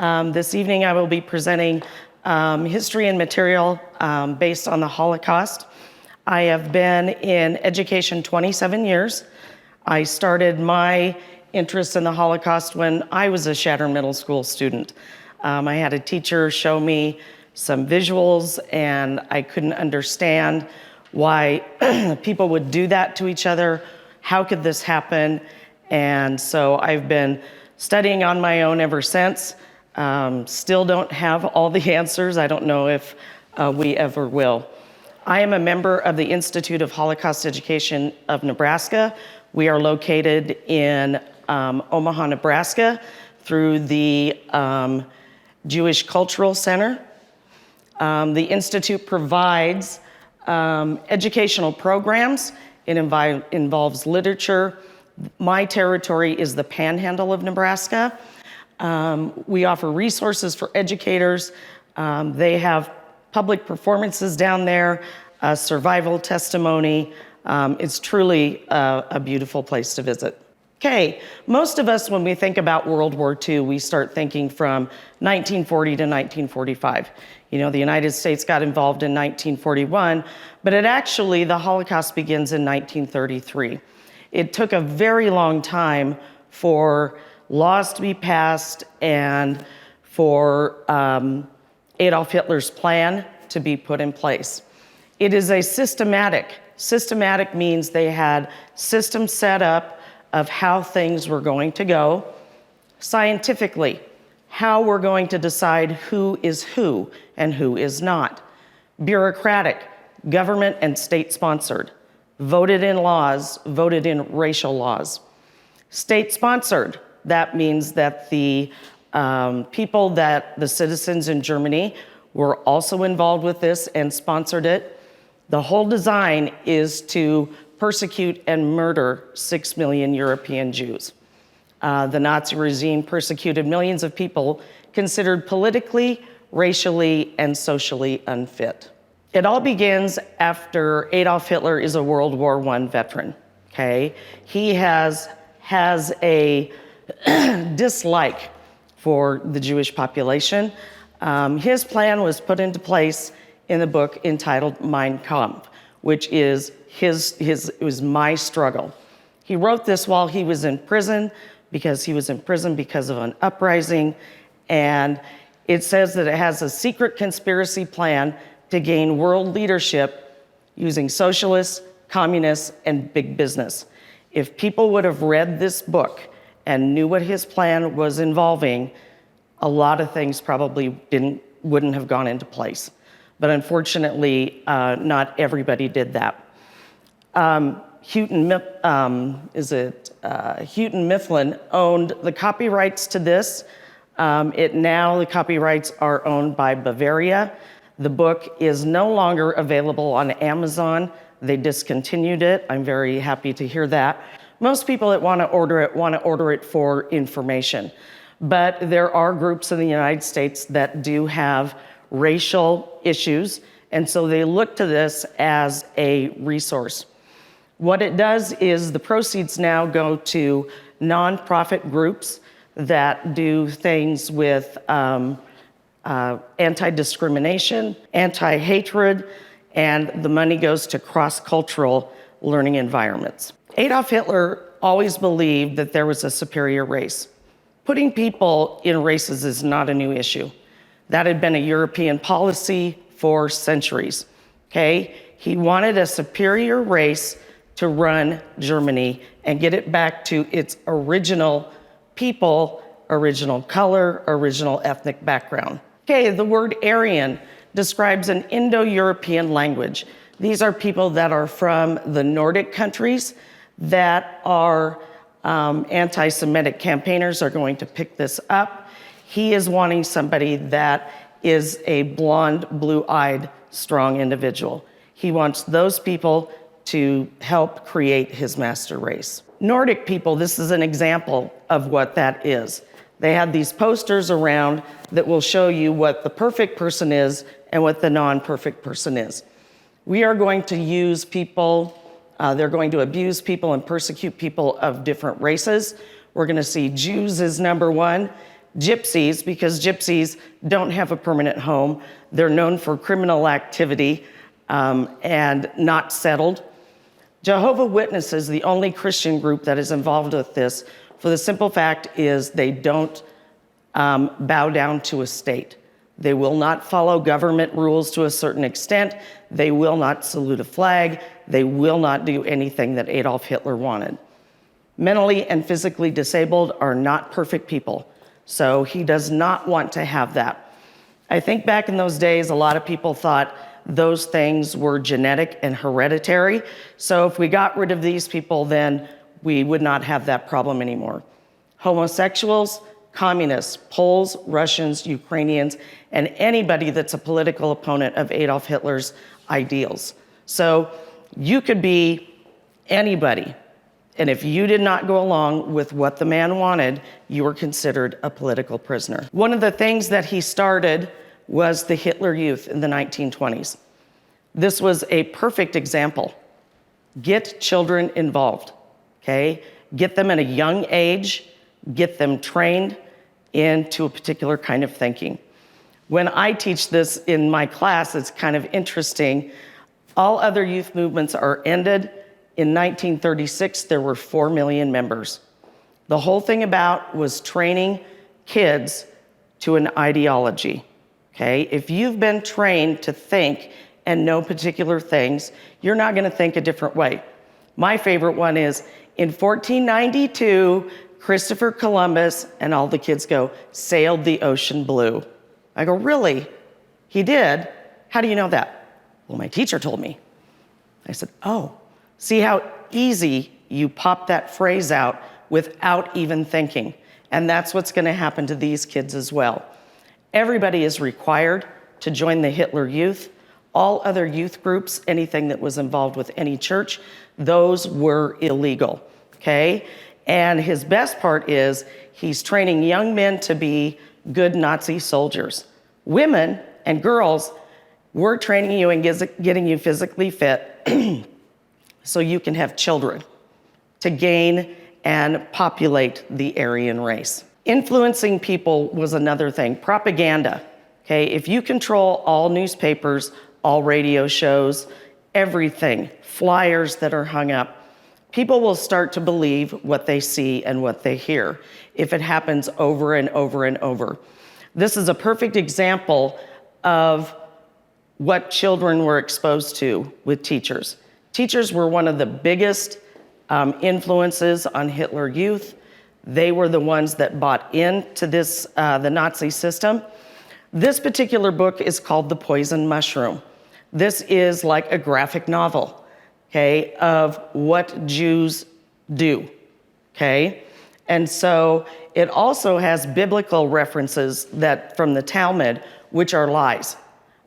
This evening I will be presenting history and material based on the Holocaust. I have been in education 27 years. I started my interest in the Holocaust when I was a Chadron Middle School student. I had a teacher show me some visuals and I couldn't understand why people would do that to each other. How could this happen? And so I've been studying on my own ever since. Still don't have all the answers. I don't know if we ever will. I am a member of the Institute of Holocaust Education of Nebraska. We are located in Omaha, Nebraska through the Jewish Cultural Center. The Institute provides educational programs. It involves literature. My territory is the Panhandle of Nebraska. We offer resources for educators. They have public performances down there, survival testimony. It's truly a beautiful place to visit. Okay, most of us, when we think about World War II, we start thinking from 1940 to 1945. You know, the United States got involved in 1941, but the Holocaust begins in 1933. It took a very long time for laws to be passed and for Adolf Hitler's plan to be put in place. It is a systematic means they had systems set up of how things were going to go. Scientifically, how we're going to decide who is who and who is not. Bureaucratic, government and state sponsored. Voted in laws, voted in racial laws. State sponsored, that means that the people that the citizens in Germany were also involved with this and sponsored it. The whole design is to persecute and murder 6 million European Jews. The Nazi regime persecuted millions of people considered politically, racially, and socially unfit. It all begins after Adolf Hitler is a World War I veteran, okay? He has a dislike for the Jewish population. His plan was put into place in the book entitled Mein Kampf, which is it was my struggle. He wrote this while he was in prison because of an uprising, and it says that it has a secret conspiracy plan to gain world leadership using socialists, communists, and big business. If people would have read this book and knew what his plan was involving, a lot of things probably wouldn't have gone into place. But unfortunately, not everybody did that. Houghton Mifflin owned the copyrights to this. The copyrights are owned by Bavaria. The book is no longer available on Amazon. They discontinued it. I'm very happy to hear that. Most people that want to order it for information. But there are groups in the United States that do have racial issues, and so they look to this as a resource. What it does is the proceeds now go to nonprofit groups that do things with anti-discrimination, anti-hatred, and the money goes to cross-cultural learning environments. Adolf Hitler always believed that there was a superior race. Putting people in races is not a new issue. That had been a European policy for centuries, okay? He wanted a superior race to run Germany and get it back to its original people, original color, original ethnic background. Okay, the word Aryan describes an Indo-European language. These are people that are from the Nordic countries that are anti-Semitic campaigners are going to pick this up. He is wanting somebody that is a blonde, blue-eyed, strong individual. He wants those people to help create his master race. Nordic people, this is an example of what that is. They have these posters around that will show you what the perfect person is and what the non-perfect person is. We are going to use people, they're going to abuse people and persecute people of different races. We're going to see Jews as number one, Gypsies, because gypsies don't have a permanent home. They're known for criminal activity and not settled. Jehovah's Witnesses, the only Christian group that is involved with this, for the simple fact is they don't bow down to a state. They will not follow government rules to a certain extent. They will not salute a flag. They will not do anything that Adolf Hitler wanted. Mentally and physically disabled are not perfect people. So he does not want to have that. I think back in those days, a lot of people thought those things were genetic and hereditary. So if we got rid of these people, then we would not have that problem anymore. Homosexuals, communists, Poles, Russians, Ukrainians, and anybody that's a political opponent of Adolf Hitler's ideals. So you could be anybody. And if you did not go along with what the man wanted, you were considered a political prisoner. One of the things that he started was the Hitler Youth in the 1920s. This was a perfect example. Get children involved, okay? Get them at a young age, get them trained into a particular kind of thinking. When I teach this in my class, it's kind of interesting. All other youth movements are ended. In 1936, there were 4 million members. The whole thing about was training kids to an ideology, okay? If you've been trained to think and know particular things, you're not gonna think a different way. My favorite one is, in 1492, Christopher Columbus, and all the kids go, sailed the ocean blue. I go, really? He did? How do you know that? Well, my teacher told me. I said, oh. See how easy you pop that phrase out without even thinking. And that's what's gonna happen to these kids as well. Everybody is required to join the Hitler Youth. All other youth groups, anything that was involved with any church, those were illegal, okay? And his best part is he's training young men to be good Nazi soldiers. Women and girls, we're training you and getting you physically fit so you can have children to gain and populate the Aryan race. Influencing people was another thing. Propaganda, okay? If you control all newspapers, all radio shows, everything, flyers that are hung up, people will start to believe what they see and what they hear if it happens over and over and over. This is a perfect example of what children were exposed to with teachers. Teachers were one of the biggest influences on Hitler Youth. They were the ones that bought into this, the Nazi system. This particular book is called The Poison Mushroom. This is like a graphic novel, okay, of what Jews do, okay? And so it also has biblical references that from the Talmud, which are lies.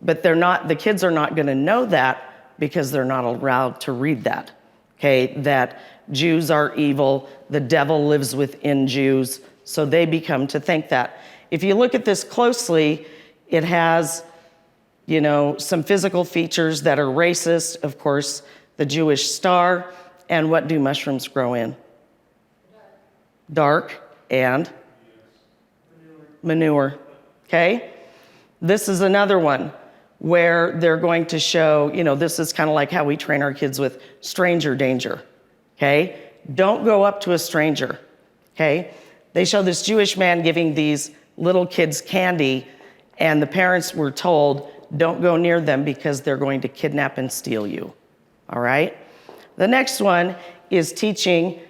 But they're not, the kids are not gonna know that because they're not allowed to read that, okay? That Jews are evil, the devil lives within Jews, so they become to think that. If you look at this closely, it has, you know, some physical features that are racist, of course, the Jewish star, and what do mushrooms grow in? Dark and manure, okay? This is another one where they're going to show, you know, this is kind of like how we train our kids with stranger danger, okay? Don't go up to a stranger, okay? They show this Jewish man giving these little kids candy, and the parents were told, don't go near them because they're going to kidnap and steal you, all right? The next one is teaching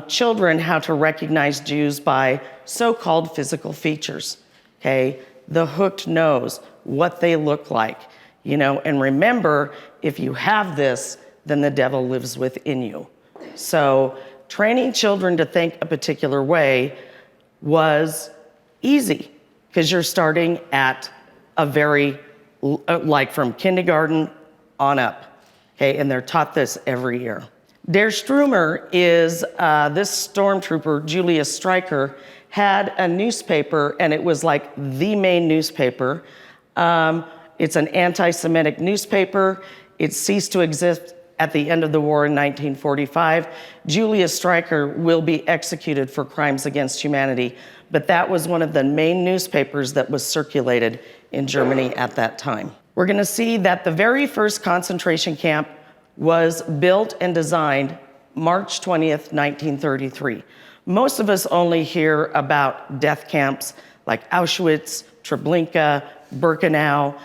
children how to recognize Jews by so-called physical features, okay? The hooked nose, what they look like, you know, and remember, if you have this, then the devil lives within you. So training children to think a particular way was easy because you're starting at a very, like from kindergarten on up, okay? And they're taught this every year. Der Strömer is this stormtrooper, Julius Streicher, had a newspaper, and it was like the main newspaper. It's an anti-Semitic newspaper. It ceased to exist at the end of the war in 1945. Julius Streicher will be executed for crimes against humanity. but that was one of the main newspapers that was circulated in Germany at that time. We're going to see that the very first concentration camp was built and designed March 20th, 1933. Most of us only hear about death camps like Auschwitz, Treblinka, Birkenau,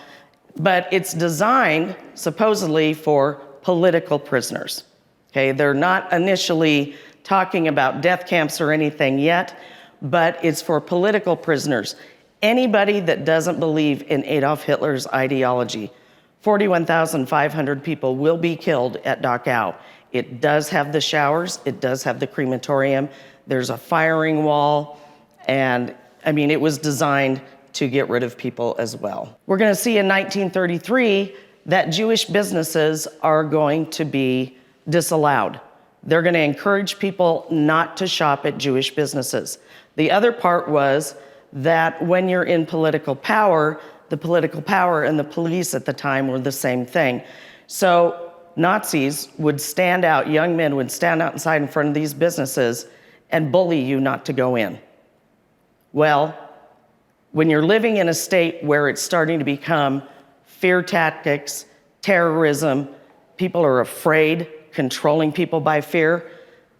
but it's designed supposedly for political prisoners. Okay, they're not initially talking about death camps or anything yet, but it's for political prisoners. Anybody that doesn't believe in Adolf Hitler's ideology. 41,500 people will be killed at Dachau. It does have the showers, it does have the crematorium, there's a firing wall, and I mean, it was designed to get rid of people as well. We're gonna see in 1933 that Jewish businesses are going to be disallowed. They're gonna encourage people not to shop at Jewish businesses. The other part was that when you're in political power, the political power and the police at the time were the same thing. So Nazis would stand out, young men would stand outside in front of these businesses and bully you not to go in. Well, when you're living in a state where it's starting to become fear tactics, terrorism, people are afraid, controlling people by fear,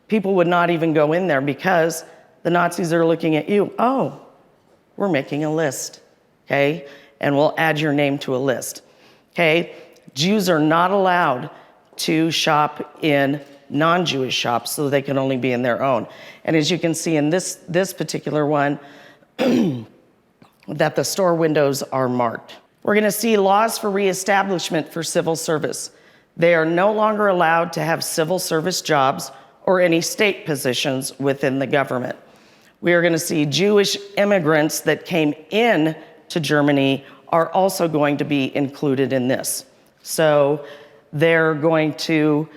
people would not even go in there because the Nazis are looking at you. Oh, we're making a list, okay? And we'll add your name to a list, okay? Jews are not allowed to shop in non-Jewish shops, so they can only be in their own. And as you can see in this particular one, that the store windows are marked. We're gonna see laws for reestablishment for civil service. They are no longer allowed to have civil service jobs or any state positions within the government. We are gonna see Jewish immigrants that came in to Germany are also going to be included in this. So they're going to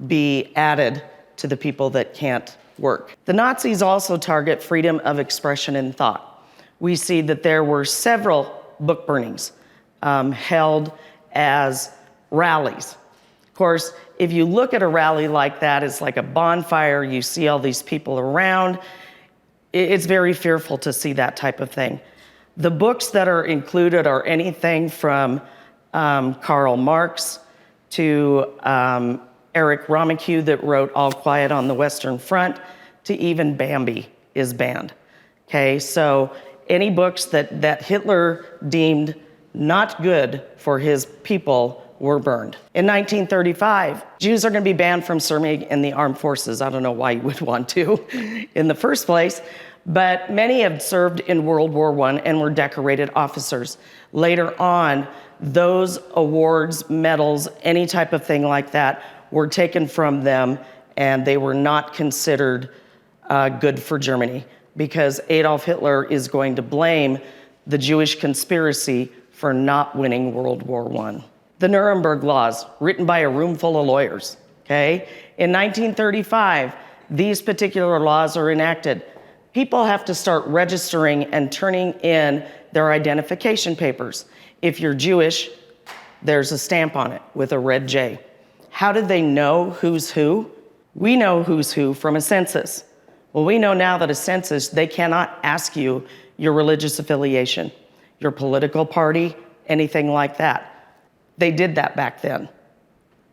be added to the people that can't work. The Nazis also target freedom of expression and thought. We see that there were several book burnings held as rallies. Of course, if you look at a rally like that, it's like a bonfire, you see all these people around. It's very fearful to see that type of thing. The books that are included are anything from Karl Marx to Eric Romaquet that wrote All Quiet on the Western Front, to even Bambi is banned. Okay, so any books that Hitler deemed not good for his people were burned. In 1935, Jews are going to be banned from serving in the armed forces. I don't know why you would want to in the first place, but many have served in World War I and were decorated officers. Later on, those awards, medals, any type of thing like that were taken from them, and they were not considered good for Germany, because Adolf Hitler is going to blame the Jewish conspiracy for not winning World War I. The Nuremberg laws, written by a room full of lawyers, okay? In 1935, these particular laws are enacted. People have to start registering and turning in their identification papers. If you're Jewish, there's a stamp on it with a red J. How did they know who's who? We know who's who from a census. Well, we know now that a census, they cannot ask you your religious affiliation, your political party, anything like that. They did that back then.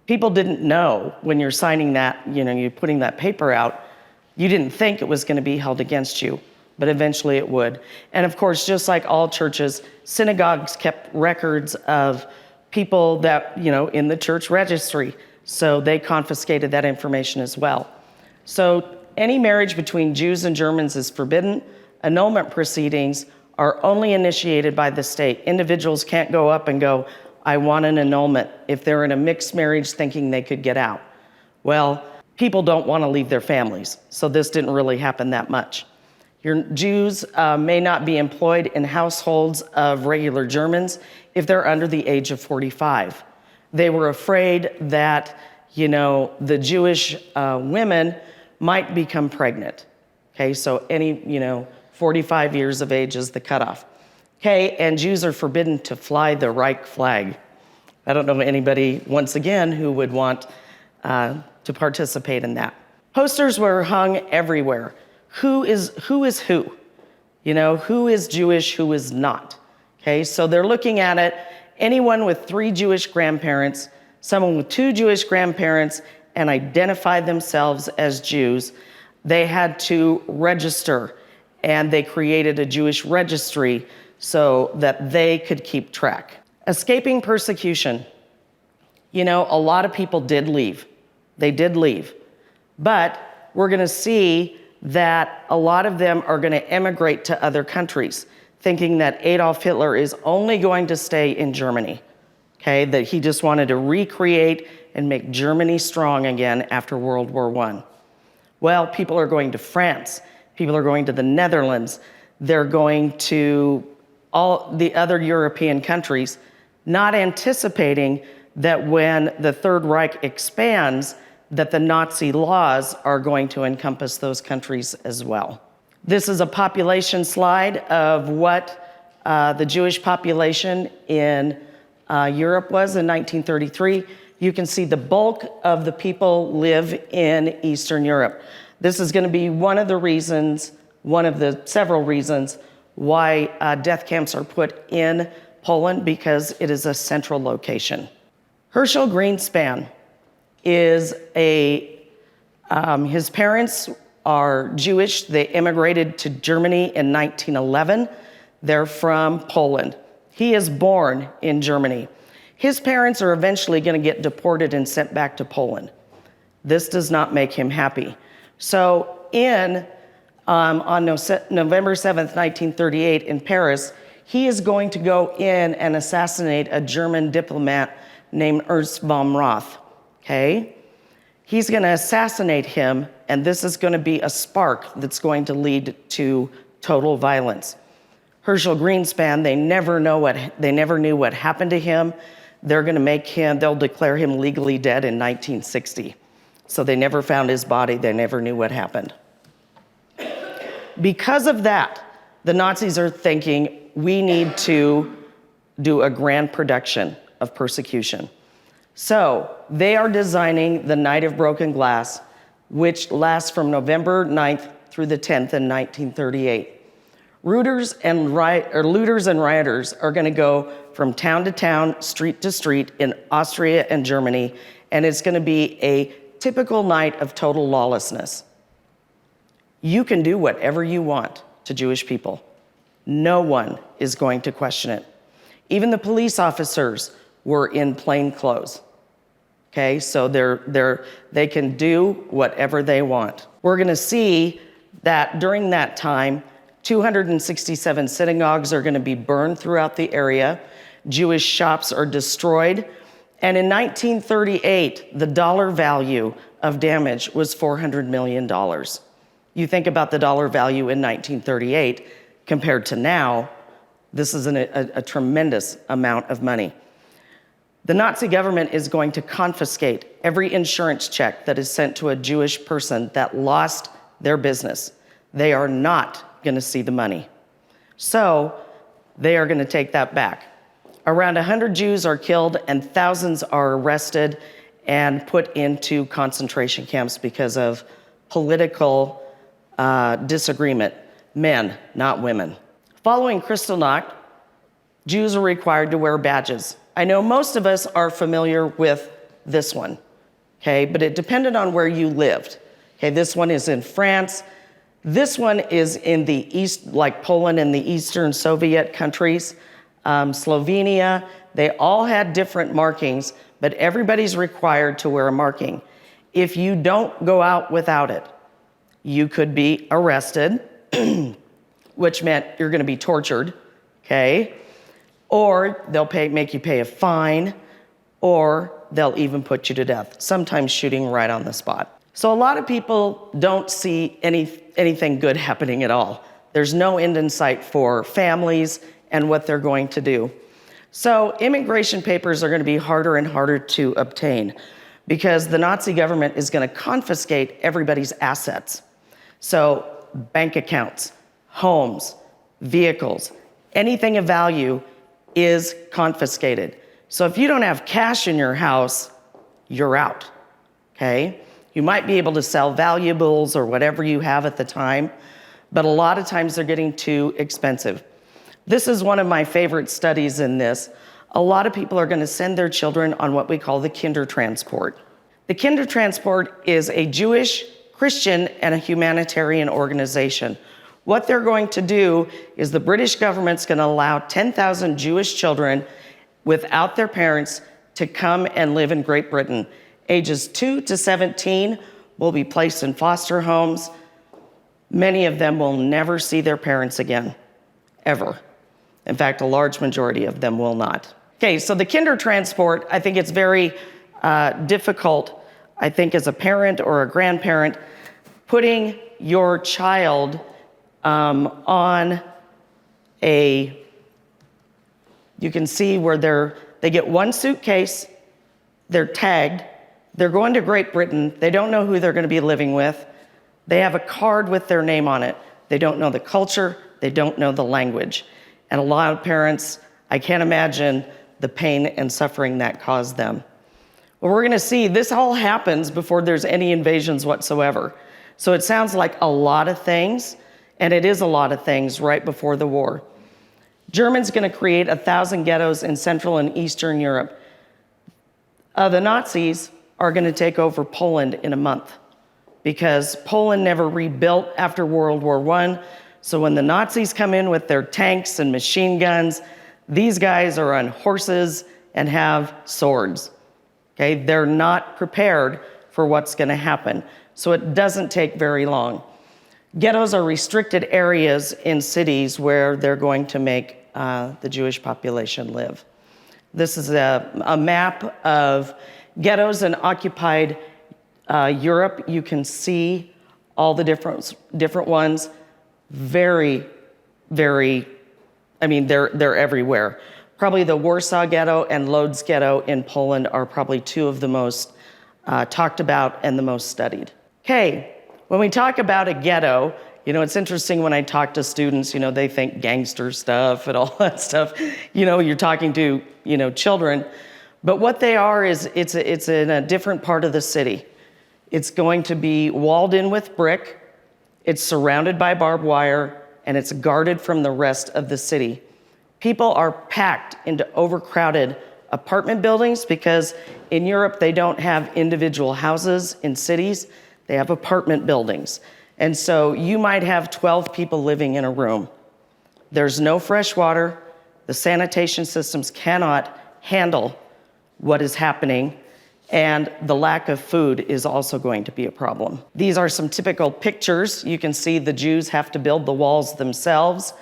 People didn't know when you're signing that, you're putting that paper out, you didn't think it was going to be held against you, but eventually it would. And of course, just like all churches, synagogues kept records of people that, in the church registry. So they confiscated that information as well. So any marriage between Jews and Germans is forbidden. Annulment proceedings are only initiated by the state. Individuals can't go up and go, I want an annulment, if they're in a mixed marriage thinking they could get out. Well, people don't want to leave their families, so this didn't really happen that much. Your Jews may not be employed in households of regular Germans if they're under the age of 45. They were afraid that, the Jewish women might become pregnant. Okay, so any, 45 years of age is the cutoff. Okay, and Jews are forbidden to fly the Reich flag. I don't know anybody, once again, who would want to participate in that. Posters were hung everywhere. who is who? You know, who is Jewish, who is not? Okay, so they're looking at it, anyone with 3 Jewish grandparents, someone with 2 Jewish grandparents, and identified themselves as Jews, they had to register, and they created a Jewish registry so that they could keep track. Escaping persecution. You know, a lot of people did leave. They did leave. But we're going to see that a lot of them are going to emigrate to other countries, thinking that Adolf Hitler is only going to stay in Germany, okay? That he just wanted to recreate and make Germany strong again after World War I. Well, people are going to France. People are going to the Netherlands. They're going to all the other European countries, not anticipating that when the Third Reich expands, that the Nazi laws are going to encompass those countries as well. This is a population slide of what the Jewish population in Europe was in 1933. You can see the bulk of the people live in Eastern Europe. This is going to be one of the reasons, one of the several reasons why death camps are put in Poland, because it is a central location. Herschel Greenspan is his parents are Jewish. They immigrated to Germany in 1911. They're from Poland. He is born in Germany. His parents are eventually going to get deported and sent back to Poland. This does not make him happy. So on November 7th, 1938 in Paris, he is going to go in and assassinate a German diplomat named Ernst von Roth, okay? He's going to assassinate him, and this is going to be a spark that's going to lead to total violence. Herschel Greenspan, they never knew what happened to him. They'll declare him legally dead in 1960. So they never found his body. They never knew what happened. Because of that, the Nazis are thinking, we need to do a grand production of persecution. So they are designing the Night of Broken Glass, which lasts from November 9th through the 10th in 1938. Looters and rioters are going to go from town to town, street to street in Austria and Germany, and it's going to be a typical night of total lawlessness. You can do whatever you want to Jewish people. No one is going to question it. Even the police officers were in plain clothes. Okay, so they can do whatever they want. We're going to see that during that time, 267 synagogues are going to be burned throughout the area. Jewish shops are destroyed. And in 1938, the dollar value of damage was $400 million. You think about the dollar value in 1938 compared to now, this is a tremendous amount of money. The Nazi government is going to confiscate every insurance check that is sent to a Jewish person that lost their business. They are not going to see the money. So they are going to take that back. Around 100 Jews are killed and thousands are arrested and put into concentration camps because of political disagreement. Men, not women. Following Kristallnacht, Jews are required to wear badges. I know most of us are familiar with this one, okay? But it depended on where you lived. Okay, this one is in France. This one is in the east, like Poland and the Eastern Soviet countries. Slovenia, they all had different markings, but everybody's required to wear a marking. If you don't go out without it, you could be arrested, which meant you're going to be tortured, okay? Or they'll make you pay a fine, or they'll even put you to death, sometimes shooting right on the spot. So a lot of people don't see anything good happening at all. There's no end in sight for families and what they're going to do. So immigration papers are going to be harder and harder to obtain because the Nazi government is going to confiscate everybody's assets. So bank accounts, homes, vehicles, anything of value is confiscated. So if you don't have cash in your house, you're out, okay? You might be able to sell valuables or whatever you have at the time, but a lot of times they're getting too expensive. This is one of my favorite studies in this. A lot of people are going to send their children on what we call the Kindertransport. The Kindertransport is a Jewish, Christian, and a humanitarian organization. What they're going to do is the British government's going to allow 10,000 Jewish children without their parents to come and live in Great Britain. Ages 2 to 17 will be placed in foster homes. Many of them will never see their parents again, ever. In fact, a large majority of them will not. Okay, so the Kindertransport, I think it's very difficult, I think as a parent or a grandparent, putting your child on a, you can see where they get one suitcase, they're tagged, they're going to Great Britain, they don't know who they're going to be living with, they have a card with their name on it, they don't know the culture, they don't know the language. And a lot of parents, I can't imagine the pain and suffering that caused them. Well, we're going to see this all happens before there's any invasions whatsoever. So it sounds like a lot of things, and it is a lot of things right before the war. Germans going to create 1,000 ghettos in Central and Eastern Europe. The Nazis are going to take over Poland in a month because Poland never rebuilt after World War I. So when the Nazis come in with their tanks and machine guns, these guys are on horses and have swords. Okay, they're not prepared for what's going to happen. So it doesn't take very long. Ghettos are restricted areas in cities where they're going to make the Jewish population live. This is a map of ghettos in occupied Europe. You can see all the different ones. Very, very, I mean, they're everywhere. Probably the Warsaw Ghetto and Lodz Ghetto in Poland are probably two of the most talked about and the most studied. Okay, when we talk about a ghetto, you know, it's interesting when I talk to students, you know, they think gangster stuff and all that stuff. You know, you're talking to, you know, children. But what they are is it's in a different part of the city. It's going to be walled in with brick. It's surrounded by barbed wire, and it's guarded from the rest of the city. People are packed into overcrowded apartment buildings because in Europe, they don't have individual houses in cities. They have apartment buildings. And so you might have 12 people living in a room. There's no fresh water. The sanitation systems cannot handle what is happening. And the lack of food is also going to be a problem. These are some typical pictures. You can see the Jews have to build the walls themselves.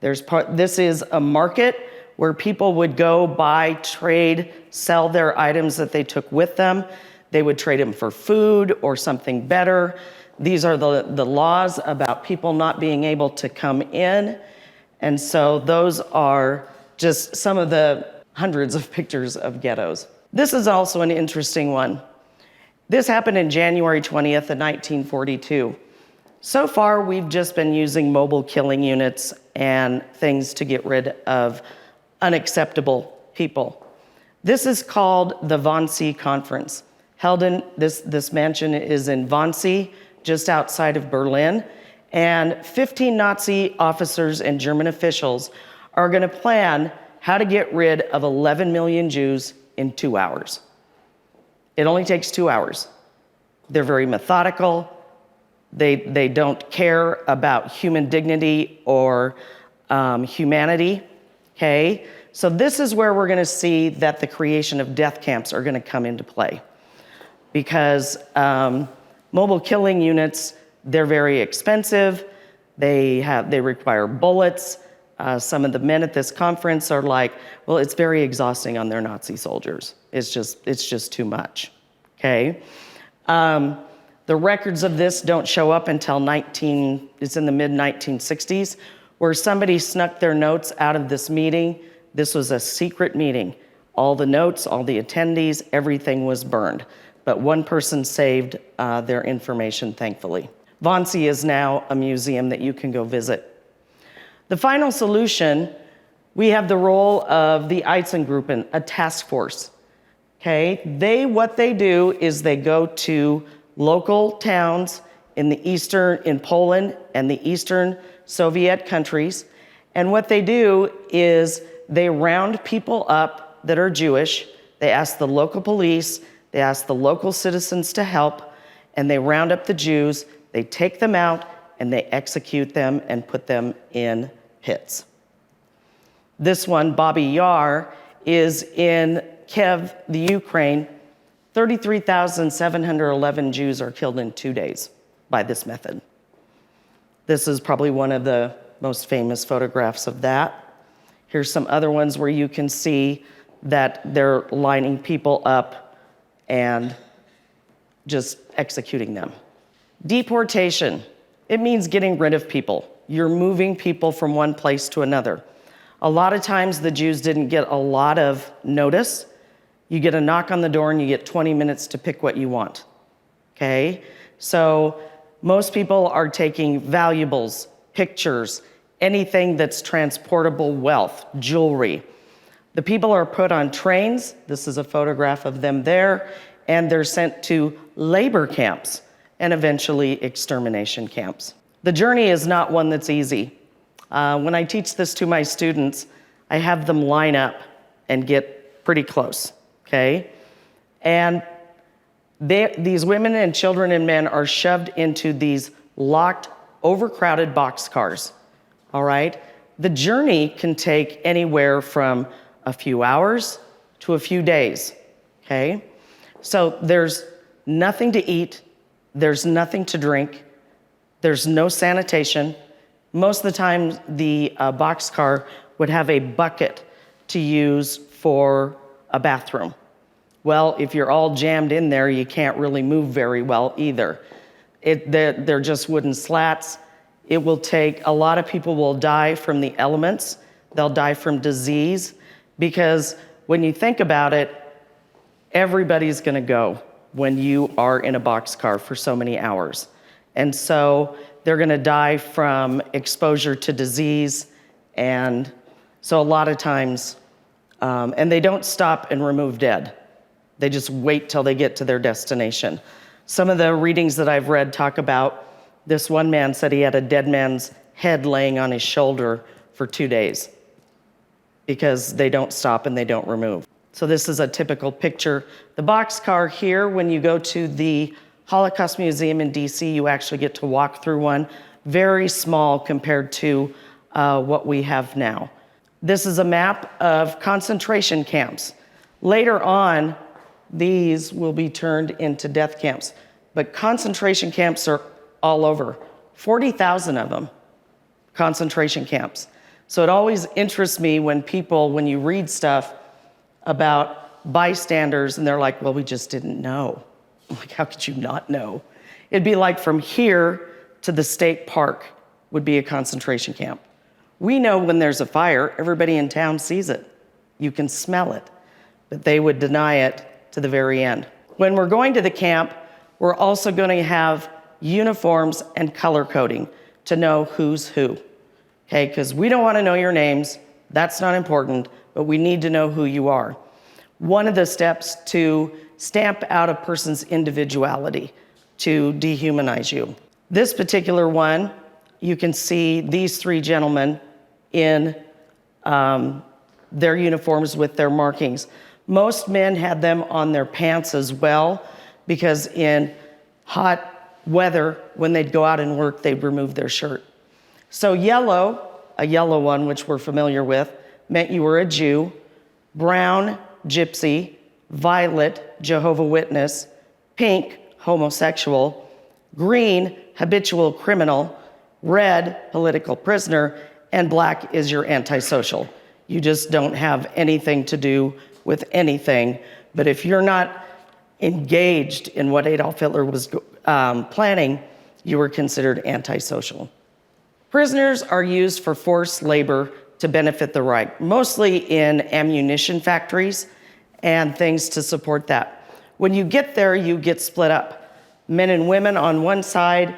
This is a market where people would go buy, trade, sell their items that they took with them. They would trade them for food or something better. These are the laws about people not being able to come in. And so those are just some of the hundreds of pictures of ghettos. This is also an interesting one. This happened in January 20th of 1942. So far, we've just been using mobile killing units and things to get rid of unacceptable people. This is called the Wannsee Conference. Held in, this mansion is in Wannsee, just outside of Berlin. And 15 Nazi officers and German officials are going to plan how to get rid of 11 million Jews in 2 hours. It only takes 2 hours. They're very methodical. They don't care about human dignity or humanity, okay? So this is where we're gonna see that the creation of death camps are gonna come into play because mobile killing units, they're very expensive. They require bullets. Some of the men at this conference are like, well, it's very exhausting on their Nazi soldiers. It's just too much, okay? The records of this don't show up until it's in the mid-1960s, where somebody snuck their notes out of this meeting. This was a secret meeting. All the notes, all the attendees, everything was burned. But one person saved their information, thankfully. Wannsee is now a museum that you can go visit. The final solution, we have the role of the Einsatzgruppen, a task force. Okay, what they do is they go to local towns in Poland and the Eastern Soviet countries. And what they do is they round people up that are Jewish. They ask the local police, they ask the local citizens to help, and they round up the Jews, they take them out, and they execute them and put them in pits. This one, Babi Yar, is in Kiev, the Ukraine. 33,711 Jews are killed in 2 days by this method. This is probably one of the most famous photographs of that. Here's some other ones where you can see that they're lining people up and just executing them. Deportation, it means getting rid of people. You're moving people from one place to another. A lot of times the Jews didn't get a lot of notice. You get a knock on the door and you get 20 minutes to pick what you want, okay? So most people are taking valuables, pictures, anything that's transportable wealth, jewelry. The people are put on trains. This is a photograph of them there, and they're sent to labor camps and eventually extermination camps. The journey is not one that's easy. When I teach this to my students, I have them line up and get pretty close, okay? And these women and children and men are shoved into these locked, overcrowded boxcars, all right? The journey can take anywhere from a few hours to a few days, okay? So there's nothing to eat, there's nothing to drink, there's no sanitation. Most of the time, the boxcar would have a bucket to use for a bathroom. Well, if you're all jammed in there, you can't really move very well either. They're just wooden slats. It will take, a lot of people will die from the elements. They'll die from disease, because when you think about it, everybody's gonna go when you are in a boxcar for so many hours. And so they're gonna die from exposure to disease. And so a lot of times, and they don't stop and remove dead. They just wait till they get to their destination. Some of the readings that I've read talk about, this one man said he had a dead man's head laying on his shoulder for 2 days because they don't stop and they don't remove. So this is a typical picture. The boxcar here, when you go to the Holocaust Museum in DC, you actually get to walk through one. Very small compared to what we have now. This is a map of concentration camps. Later on, these will be turned into death camps. But concentration camps are all over. 40,000 of them, concentration camps. So it always interests me when you read stuff about bystanders and they're like, well, we just didn't know. I'm like, how could you not know? It'd be like from here to the state park would be a concentration camp. We know when there's a fire, everybody in town sees it. You can smell it, but they would deny it to the very end. When we're going to the camp, we're also going to have uniforms and color coding to know who's who, okay? Because we don't want to know your names, that's not important, but we need to know who you are. One of the steps to stamp out a person's individuality, to dehumanize you. This particular one, you can see these three gentlemen in their uniforms with their markings. Most men had them on their pants as well, because in hot weather, when they'd go out and work, they'd remove their shirt. So yellow, a yellow one, which we're familiar with, meant you were a Jew. Brown, gypsy. Violet, Jehovah's Witness. Pink, homosexual. Green, habitual criminal. Red, political prisoner. And black is your antisocial. You just don't have anything to do with anything. But if you're not engaged in what Adolf Hitler was planning, you were considered antisocial. Prisoners are used for forced labor to benefit the Reich, mostly in ammunition factories and things to support that. When you get there, you get split up. Men and women on one side,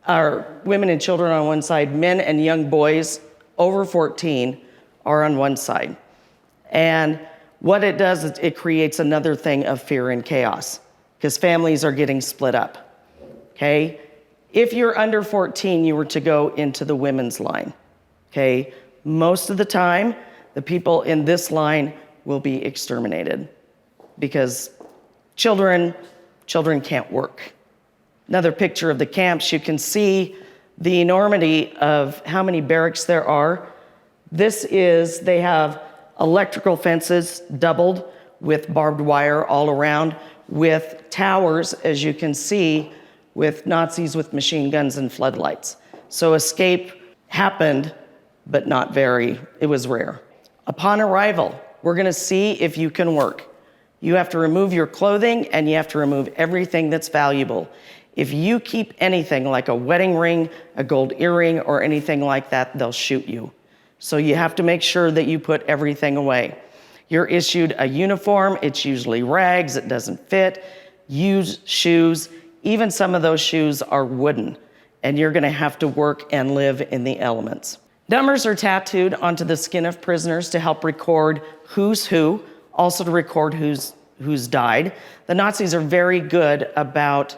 or women and children on one side, men and young boys over 14 are on one side. And what it does is it creates another thing of fear and chaos. because families are getting split up, okay? If you're under 14, you were to go into the women's line, okay? Most of the time, the people in this line will be exterminated because children can't work. Another picture of the camps, you can see the enormity of how many barracks there are. They have electrical fences doubled with barbed wire all around, with towers, as you can see, with Nazis with machine guns and floodlights. So escape happened, but it was rare. Upon arrival, we're gonna see if you can work. You have to remove your clothing and you have to remove everything that's valuable. If you keep anything like a wedding ring, a gold earring, or anything like that, they'll shoot you. So you have to make sure that you put everything away. You're issued a uniform, it's usually rags, it doesn't fit, used shoes, even some of those shoes are wooden, and you're gonna have to work and live in the elements. Numbers are tattooed onto the skin of prisoners to help record who's who, also to record who's died. The Nazis are very good about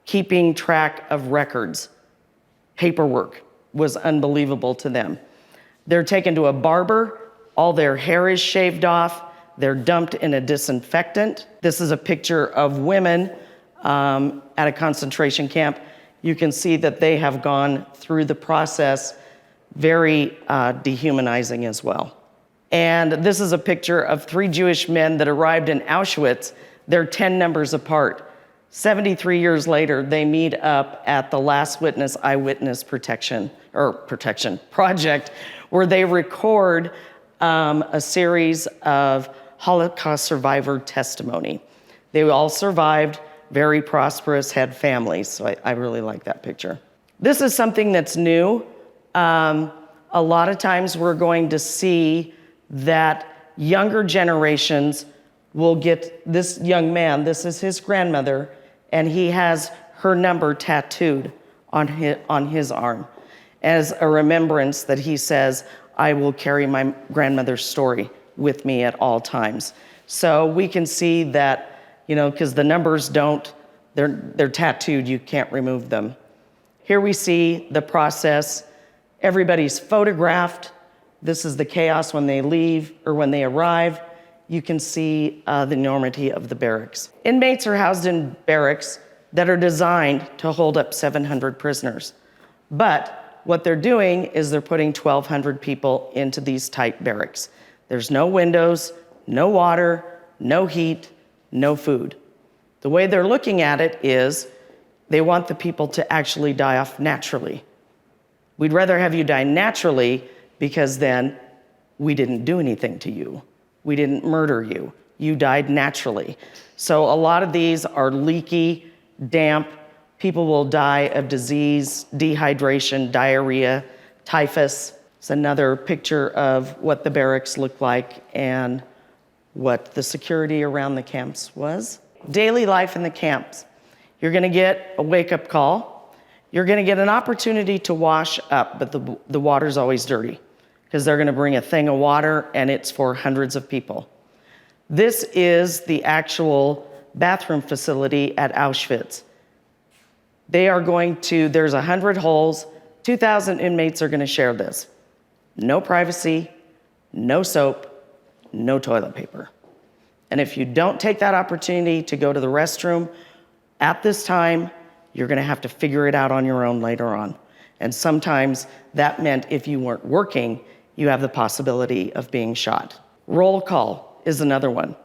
keeping track of records. Paperwork was unbelievable to them. They're taken to a barber, all their hair is shaved off, they're dumped in a disinfectant. This is a picture of women at a concentration camp. You can see that they have gone through the process, very dehumanizing as well. And this is a picture of 3 Jewish men that arrived in Auschwitz. They're 10 numbers apart. 73 years later, they meet up at the Last Witness Eyewitness Protection Project, where they record a series of Holocaust survivor testimony. They all survived, very prosperous, had families, so I really like that picture. This is something that's new. A lot of times we're going to see that younger generations will get this young man, this is his grandmother, and he has her number tattooed on his arm as a remembrance that he says, I will carry my grandmother's story with me at all times. So we can see that, because the numbers they're tattooed, you can't remove them. Here we see the process. Everybody's photographed. This is the chaos when they leave or when they arrive. You can see the enormity of the barracks. Inmates are housed in barracks that are designed to hold up 700 prisoners. But what they're doing is they're putting 1,200 people into these tight barracks. There's no windows, no water, no heat, no food. The way they're looking at it is they want the people to actually die off naturally. We'd rather have you die naturally because then we didn't do anything to you. We didn't murder you. You died naturally. So a lot of these are leaky, damp. People will die of disease, dehydration, diarrhea, typhus. It's another picture of what the barracks looked like and what the security around the camps was. Daily life in the camps. You're gonna get a wake-up call. You're gonna get an opportunity to wash up, but the water's always dirty because they're gonna bring a thing of water and it's for hundreds of people. This is the actual bathroom facility at Auschwitz. There's 100 holes, 2,000 inmates are gonna share this. No privacy, no soap, no toilet paper. And if you don't take that opportunity to go to the restroom at this time, you're gonna have to figure it out on your own later on. And sometimes that meant if you weren't working, you have the possibility of being shot. Roll call is another one.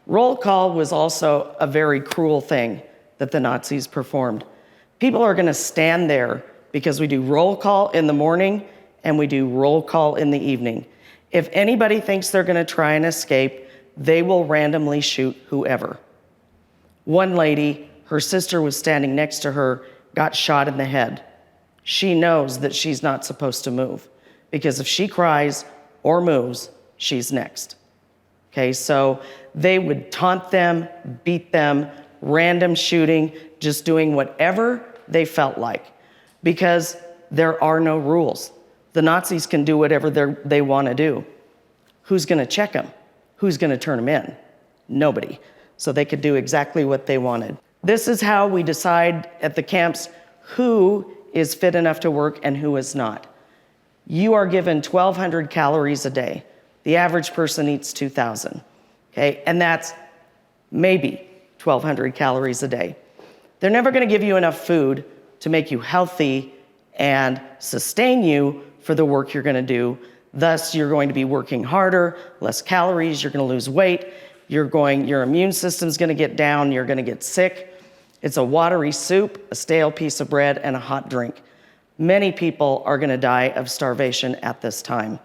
Roll call was also a very cruel thing that the Nazis performed. People are gonna stand there because we do roll call in the morning and we do roll call in the evening. If anybody thinks they're gonna try and escape, they will randomly shoot whoever. One lady, her sister was standing next to her, got shot in the head. She knows that she's not supposed to move because if she cries or moves, she's next. Okay, so they would taunt them, beat them, random shooting, just doing whatever they felt like because there are no rules. The Nazis can do whatever they want to do. Who's going to check them? Who's going to turn them in? Nobody. So they could do exactly what they wanted. This is how we decide at the camps who is fit enough to work and who is not. You are given 1,200 calories a day. The average person eats 2,000, okay? And that's maybe 1,200 calories a day. They're never gonna give you enough food to make you healthy and sustain you for the work you're gonna do. Thus, you're going to be working harder, less calories, you're gonna lose weight, your immune system's gonna get down, you're gonna get sick. It's a watery soup, a stale piece of bread, and a hot drink. Many people are gonna die of starvation at this time.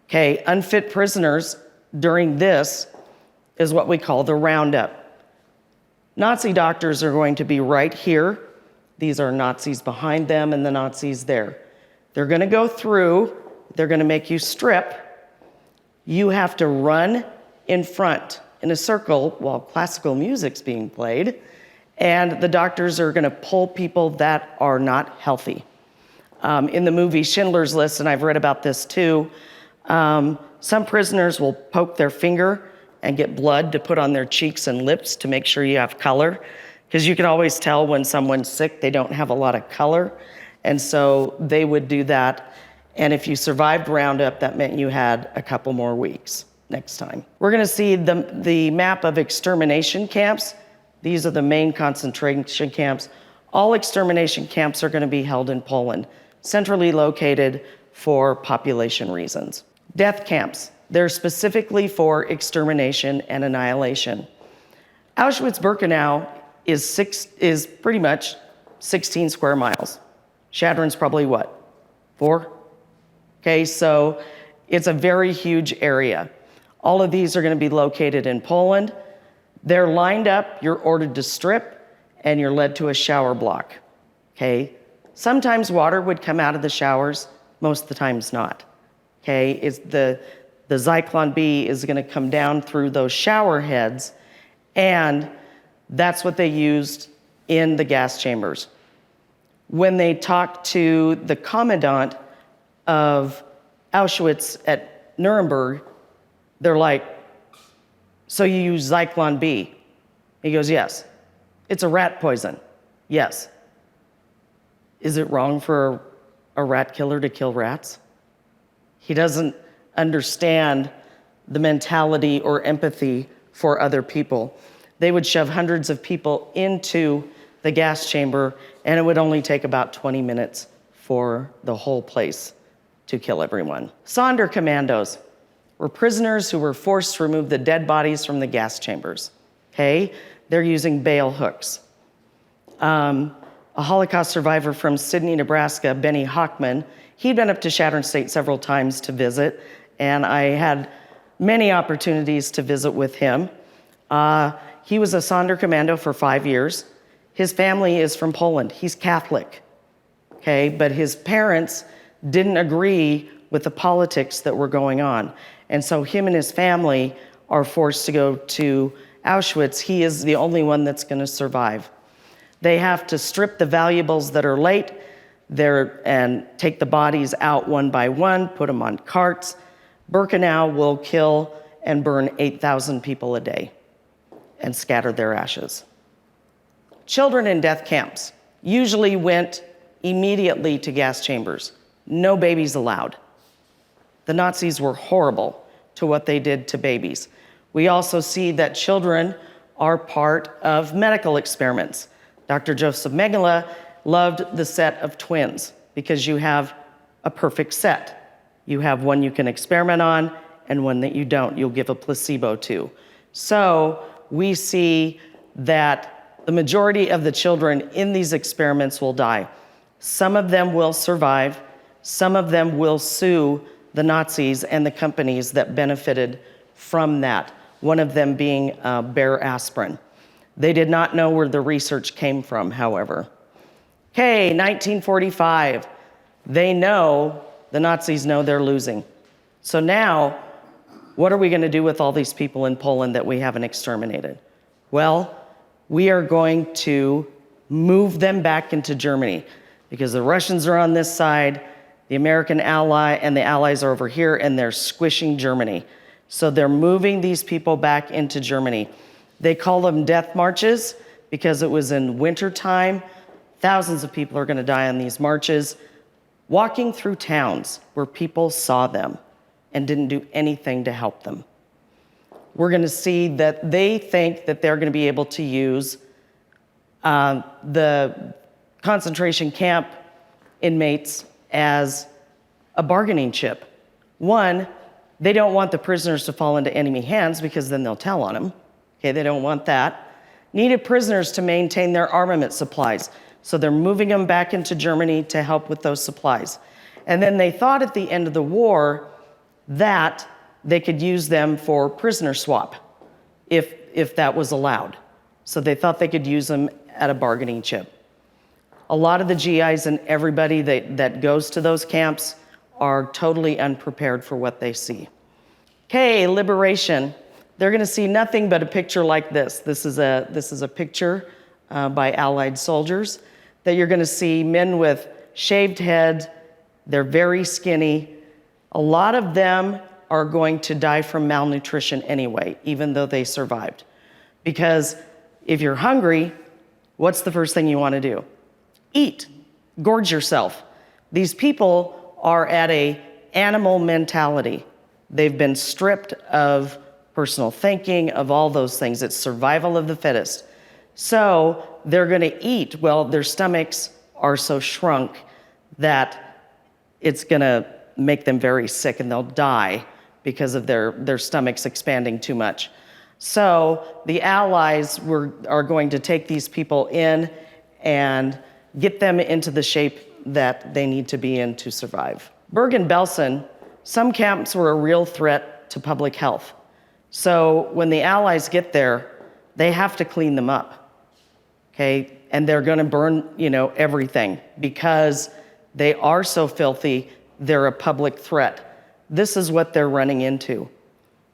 Okay, unfit prisoners during this is what we call the roundup. Nazi doctors are going to be right here. These are Nazis behind them and the Nazis there. They're gonna go through, they're gonna make you strip. You have to run in front in a circle while classical music's being played, and the doctors are gonna pull people that are not healthy. In the movie Schindler's List, and I've read about this too, some prisoners will poke their finger and get blood to put on their cheeks and lips to make sure you have color, because you can always tell when someone's sick, they don't have a lot of color, and so they would do that. And if you survived Roundup, that meant you had a couple more weeks next time. We're gonna see the map of extermination camps. These are the main concentration camps. All extermination camps are gonna be held in Poland, centrally located for population reasons. Death camps, they're specifically for extermination and annihilation. Auschwitz-Birkenau is pretty much 16 square miles. Chadron's probably what, 4? Okay, so it's a very huge area. All of these are gonna be located in Poland. They're lined up, you're ordered to strip, and you're led to a shower block, okay? Sometimes water would come out of the showers, most of the times not, okay? The Zyklon B is gonna come down through those shower heads, and that's what they used in the gas chambers. When they talked to the commandant of Auschwitz at Nuremberg, they're like, so you use Zyklon B? He goes, yes. It's a rat poison, yes. Is it wrong for a rat killer to kill rats? He doesn't understand the mentality or empathy for other people. They would shove hundreds of people into the gas chamber, and it would only take about 20 minutes for the whole place to kill everyone. Sonderkommandos were prisoners who were forced to remove the dead bodies from the gas chambers, okay? They're using bale hooks. A Holocaust survivor from Sidney, Nebraska, Benny Hartman, he'd been up to Chadron State several times to visit, and I had many opportunities to visit with him. He was a Sonderkommando for 5 years. His family is from Poland. He's Catholic, okay? But his parents didn't agree with the politics that were going on. And so him and his family are forced to go to Auschwitz. He is the only one that's gonna survive. They have to strip the valuables that are late and take the bodies out one by one, put them on carts. Birkenau will kill and burn 8,000 people a day and scatter their ashes. Children in death camps usually went immediately to gas chambers. No babies allowed. The Nazis were horrible to what they did to babies. We also see that children are part of medical experiments. Dr. Joseph Mengele loved the set of twins because you have a perfect set. You have one you can experiment on and one that you don't. You'll give a placebo to. So we see that the majority of the children in these experiments will die. Some of them will survive. Some of them will sue the Nazis and the companies that benefited from that, one of them being Bayer aspirin. They did not know where the research came from, however. Okay, 1945, the Nazis know they're losing. So now, what are we gonna do with all these people in Poland that we haven't exterminated? Well, we are going to move them back into Germany because the Russians are on this side, the American ally and the allies are over here, and they're squishing Germany. So they're moving these people back into Germany. They call them death marches because it was in wintertime. Thousands of people are going to die on these marches, walking through towns where people saw them and didn't do anything to help them. We're going to see that they think that they're going to be able to use the concentration camp inmates as a bargaining chip. One, they don't want the prisoners to fall into enemy hands because then they'll tell on them. Okay, they don't want that. Needed prisoners to maintain their armament supplies. So they're moving them back into Germany to help with those supplies. And then they thought at the end of the war that they could use them for prisoner swap if that was allowed. So they thought they could use them at a bargaining chip. A lot of the GIs and everybody that goes to those camps are totally unprepared for what they see. Okay, liberation. They're going to see nothing but a picture like this. This is a picture by Allied soldiers that you're going to see men with shaved heads. They're very skinny. A lot of them are going to die from malnutrition anyway, even though they survived. Because if you're hungry, what's the first thing you want to do? Eat, gorge yourself. These people are at an animal mentality. They've been stripped of personal thinking, of all those things. It's survival of the fittest. So they're going to eat. Well, their stomachs are so shrunk that it's going to make them very sick and they'll die because of their stomachs expanding too much. So the Allies are going to take these people in and get them into the shape that they need to be in to survive. Bergen-Belsen, some camps were a real threat to public health. So when the Allies get there, they have to clean them up, okay? And they're gonna burn, everything because they are so filthy, they're a public threat. This is what they're running into.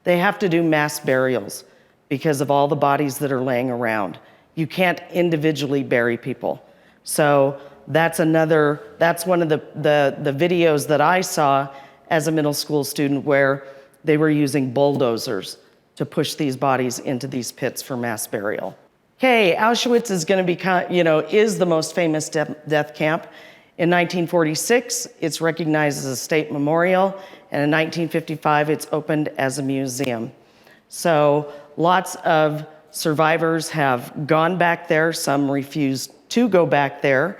They have to do mass burials because of all the bodies that are laying around. You can't individually bury people. So that's one of the videos that I saw as a middle school student where they were using bulldozers to push these bodies into these pits for mass burial. Okay, Auschwitz is going to become, is the most famous death camp. In 1946, it's recognized as a state memorial, and in 1955, it's opened as a museum. So lots of survivors have gone back there. Some refused to go back there,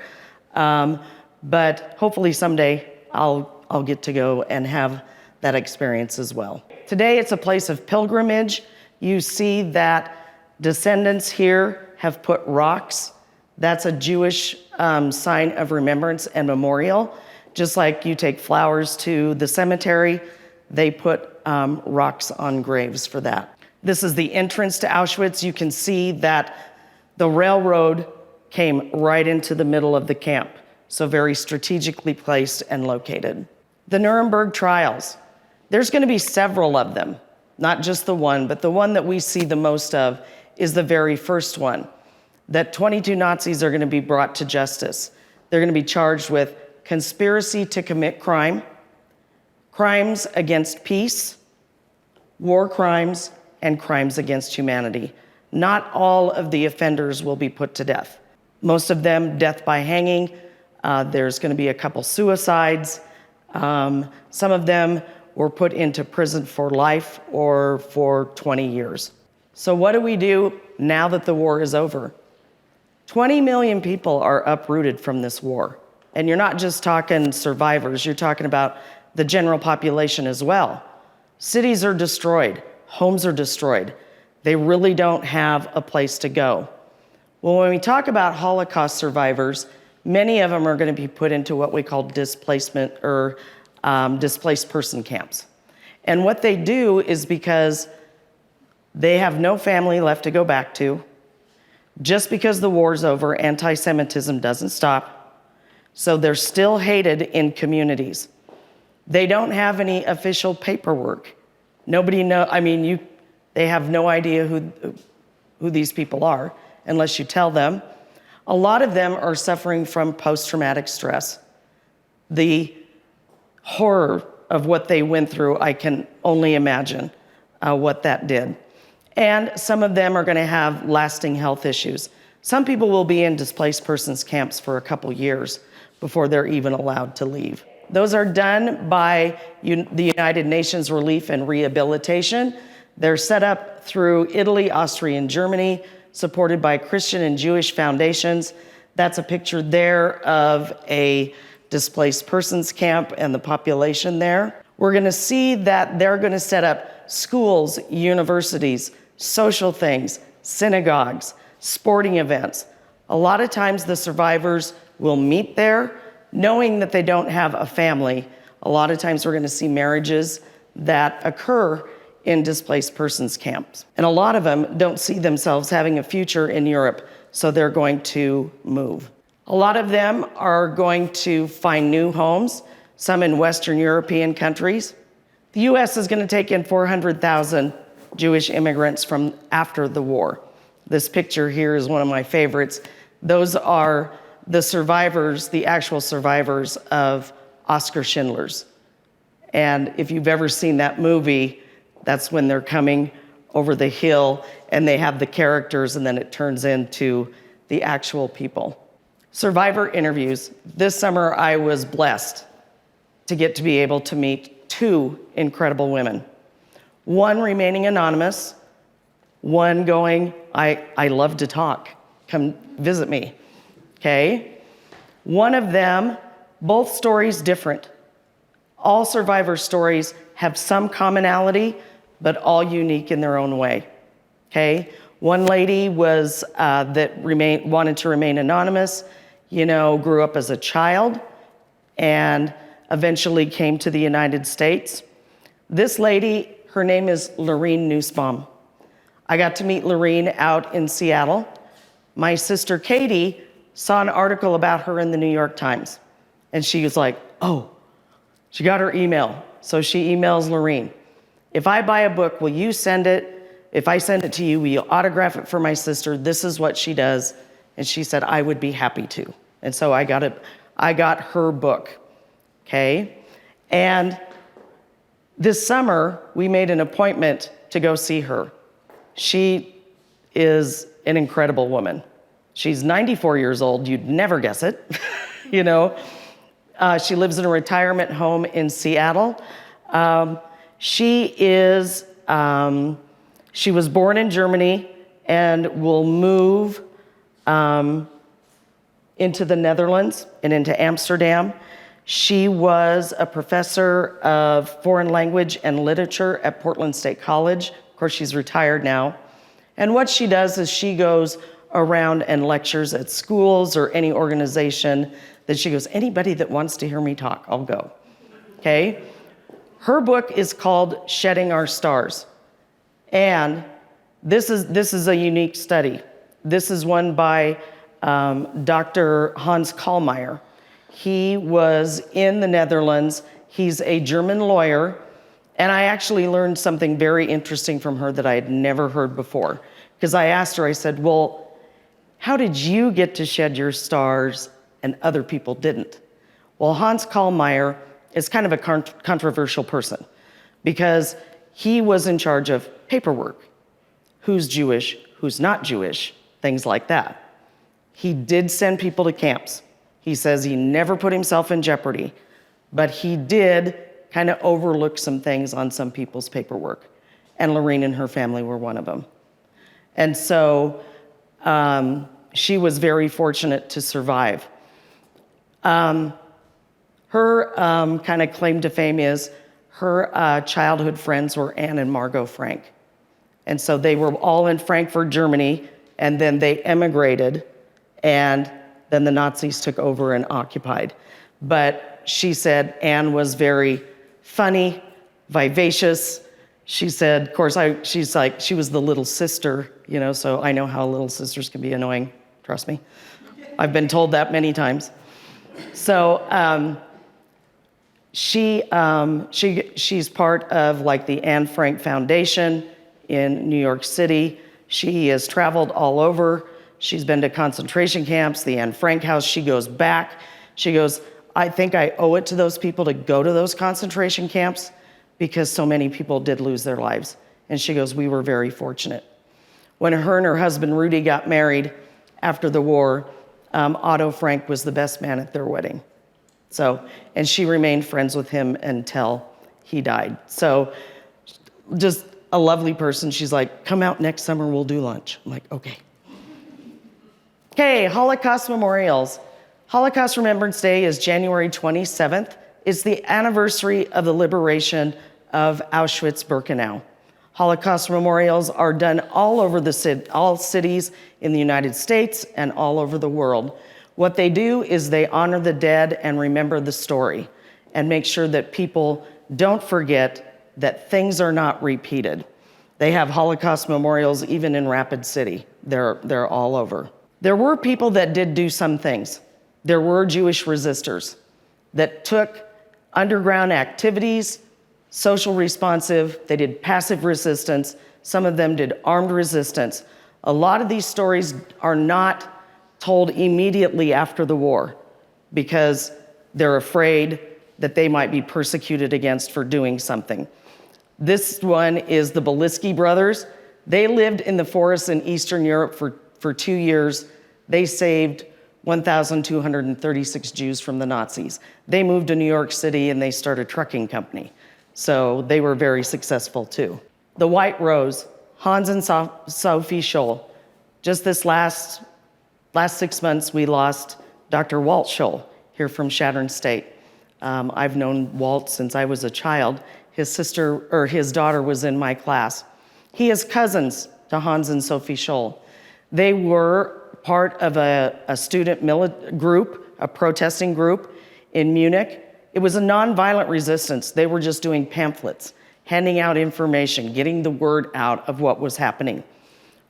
but hopefully someday I'll get to go and have that experience as well. Today, it's a place of pilgrimage. You see that descendants here have put rocks. That's a Jewish sign of remembrance and memorial. Just like you take flowers to the cemetery, they put rocks on graves for that. This is the entrance to Auschwitz. You can see that the railroad came right into the middle of the camp, so very strategically placed and located. The Nuremberg Trials. There's going to be several of them, not just the one, but the one that we see the most of is the very first one, that 22 Nazis are going to be brought to justice. They're going to be charged with conspiracy to commit crime, crimes against peace, war crimes, and crimes against humanity. Not all of the offenders will be put to death. Most of them, death by hanging. There's going to be a couple suicides. Some of them were put into prison for life or for 20 years. So what do we do now that the war is over? 20 million people are uprooted from this war. And you're not just talking survivors, you're talking about the general population as well. Cities are destroyed, homes are destroyed. They really don't have a place to go. Well, when we talk about Holocaust survivors, many of them are going to be put into what we call displacement or displaced person camps. And what they do is because they have no family left to go back to. Just because the war's over, anti-Semitism doesn't stop. So they're still hated in communities. They don't have any official paperwork. Nobody they have no idea who these people are unless you tell them. A lot of them are suffering from post-traumatic stress. The horror of what they went through, I can only imagine what that did. And some of them are going to have lasting health issues. Some people will be in displaced persons camps for a couple years before they're even allowed to leave. Those are done by the United Nations Relief and Rehabilitation. They're set up through Italy, Austria, and Germany, supported by Christian and Jewish foundations. That's a picture there of a displaced persons camp and the population there. We're gonna see that they're gonna set up schools, universities, social things, synagogues, sporting events. A lot of times the survivors will meet there knowing that they don't have a family. A lot of times we're gonna see marriages that occur in displaced persons camps. And a lot of them don't see themselves having a future in Europe, so they're going to move. A lot of them are going to find new homes, some in Western European countries. The US is gonna take in 400,000 Jewish immigrants from after the war. This picture here is one of my favorites. Those are the survivors, the actual survivors of Oskar Schindler's. And if you've ever seen that movie, that's when they're coming over the hill and they have the characters and then it turns into the actual people. Survivor interviews. This summer I was blessed to get to be able to meet two incredible women. One remaining anonymous, one going, I love to talk, come visit me, okay? One of them, both stories different. All survivor stories have some commonality, but all unique in their own way, okay? One lady was, wanted to remain anonymous, grew up as a child and eventually came to the United States. This lady, her name is Lorene Nussbaum. I got to meet Lorene out in Seattle. My sister Katie saw an article about her in the New York Times. And she was like, oh, she got her email. So she emails Lorene. If I buy a book, will you send it? If I send it to you, will you autograph it for my sister? This is what she does. And she said, I would be happy to. And so I got her book, okay? And this summer, we made an appointment to go see her. She is an incredible woman. She's 94 years old. You'd never guess it, She lives in a retirement home in Seattle. She was born in Germany and will move into the Netherlands and into Amsterdam. She was a professor of foreign language and literature at Portland State College. Of course, she's retired now. And what she does is she goes around and lectures at schools or any organization that she goes, anybody that wants to hear me talk, I'll go, okay? Her book is called Shedding Our Stars. And this is a unique study. This is one by Dr. Hans Kallmeyer. He was in the Netherlands. He's a German lawyer. And I actually learned something very interesting from her that I had never heard before. Because I asked her, I said, well, how did you get to shed your stars and other people didn't? Well, Hans Kallmeyer is kind of a controversial person because he was in charge of paperwork. Who's Jewish, who's not Jewish, things like that. He did send people to camps. He says he never put himself in jeopardy, but he did kind of overlook some things on some people's paperwork. And Lorene and her family were one of them. And so she was very fortunate to survive. Her kind of claim to fame is her childhood friends were Anne and Margot Frank. And so they were all in Frankfurt, Germany, and then they emigrated, and then the Nazis took over and occupied. But she said Anne was very funny, vivacious. She said, of course, she's like, she was the little sister, so I know how little sisters can be annoying, trust me. I've been told that many times. So she's part of like the Anne Frank Foundation in New York City. She has traveled all over. She's been to concentration camps, the Anne Frank house. She goes back. She goes, I think I owe it to those people to go to those concentration camps because so many people did lose their lives. And she goes, we were very fortunate. When her and her husband Rudy got married, after the war, Otto Frank was the best man at their wedding. So, and she remained friends with him until he died. So just a lovely person. She's like, come out next summer, we'll do lunch. I'm like, okay. Okay, Holocaust Memorials. Holocaust Remembrance Day is January 27th. It's the anniversary of the liberation of Auschwitz-Birkenau. Holocaust memorials are done all over all cities in the United States and all over the world. What they do is they honor the dead and remember the story and make sure that people don't forget that things are not repeated. They have Holocaust memorials even in Rapid City. They're all over. There were people that did do some things. There were Jewish resistors that took underground activities, social responsive, they did passive resistance, some of them did armed resistance. A lot of these stories are not told immediately after the war because they're afraid that they might be persecuted against for doing something. This one is the Bilisky brothers. They lived in the forests in Eastern Europe for 2 years. They saved 1,236 Jews from the Nazis. They moved to New York City and they started a trucking company. So they were very successful too. The White Rose, Hans and Sophie Scholl. Just this last 6 months, we lost Dr. Walt Scholl here from Chadron State. I've known Walt since I was a child. His daughter was in my class. He is cousins to Hans and Sophie Scholl. They were part of a student group, a protesting group in Munich. It was a nonviolent resistance. They were just doing pamphlets, handing out information, getting the word out of what was happening.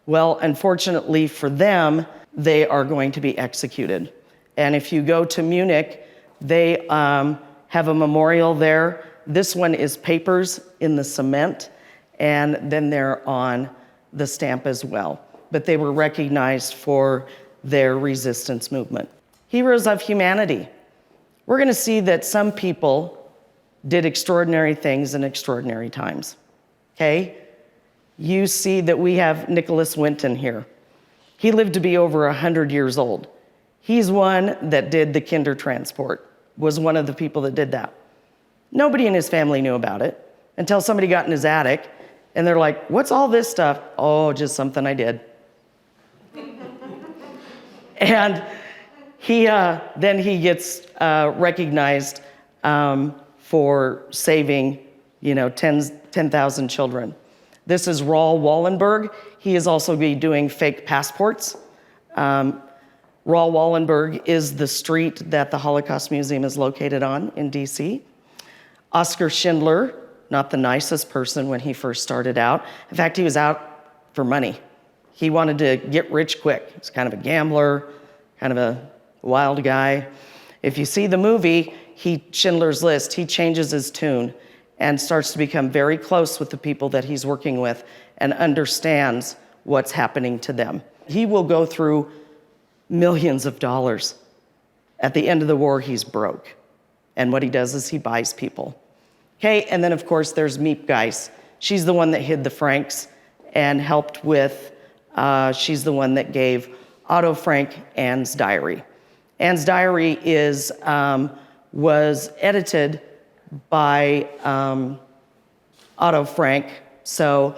Well, unfortunately for them, they are going to be executed. And if you go to Munich, they have a memorial there. This one is papers in the cement, and then they're on the stamp as well. But they were recognized for their resistance movement. Heroes of humanity. We're going to see that some people did extraordinary things in extraordinary times, okay? You see that we have Nicholas Winton here. He lived to be over 100 years old. He's one that did the Kindertransport, was one of the people that did that. Nobody in his family knew about it until somebody got in his attic, and they're like, what's all this stuff? Oh, just something I did. And then he gets recognized for saving, 10,000 children. This is Raoul Wallenberg. He is also be doing fake passports. Raoul Wallenberg is the street that the Holocaust Museum is located on in DC. Oskar Schindler, not the nicest person when he first started out. In fact, he was out for money. He wanted to get rich quick. He's kind of a gambler, kind of a wild guy. If you see the movie, Schindler's List, he changes his tune and starts to become very close with the people that he's working with and understands what's happening to them. He will go through millions of dollars. At the end of the war, he's broke. And what he does is he buys people. Okay, and then of course there's Miep Geiss. She's the one that hid the Franks and helped with, she's the one that gave Otto Frank Anne's Diary. Anne's Diary was edited by Otto Frank. So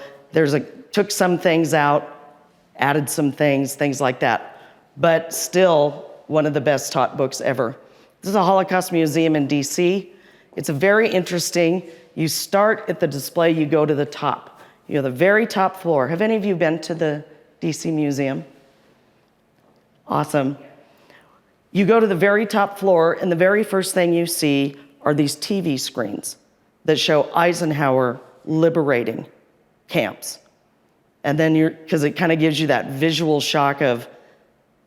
took some things out, added some things like that. But still one of the best taught books ever. This is a Holocaust Museum in DC. It's a very interesting, you start at the display, you go to the top. The very top floor. Have any of you been to the DC Museum? Awesome. You go to the very top floor, and the very first thing you see are these TV screens that show Eisenhower liberating camps. And then because it kind of gives you that visual shock of